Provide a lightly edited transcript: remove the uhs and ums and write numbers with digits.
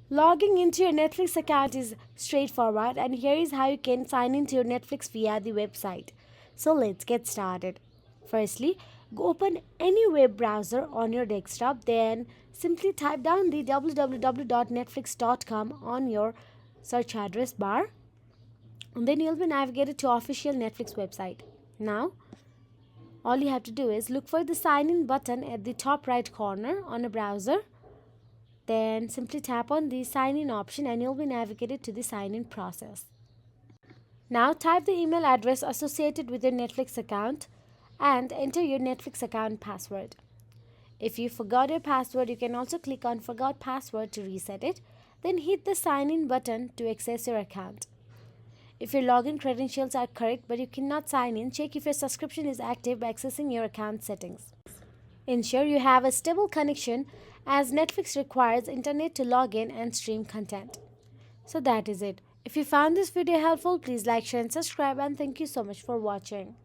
Logging into your Netflix account is straightforward, and here is how you can sign into your Netflix via the website. So let's get started. Firstly, go open any web browser on your desktop, then simply type down the www.netflix.com on your search address bar, and then you'll be navigated to official Netflix website. Now, all you have to do is look for the sign in button at the top right corner on a browser, then simply tap on the sign in option and you'll be navigated to the sign in process. Now type the email address associated with your Netflix account and enter your Netflix account password. If you forgot your password, you can also click on forgot password to reset it, then hit the sign in button to access your account. If your login credentials are correct but you cannot sign in, check if your subscription is active by accessing your account settings. Ensure you have a stable connection as Netflix requires internet to log in and stream content. So that is it. If you found this video helpful, please like, share and subscribe, and thank you so much for watching.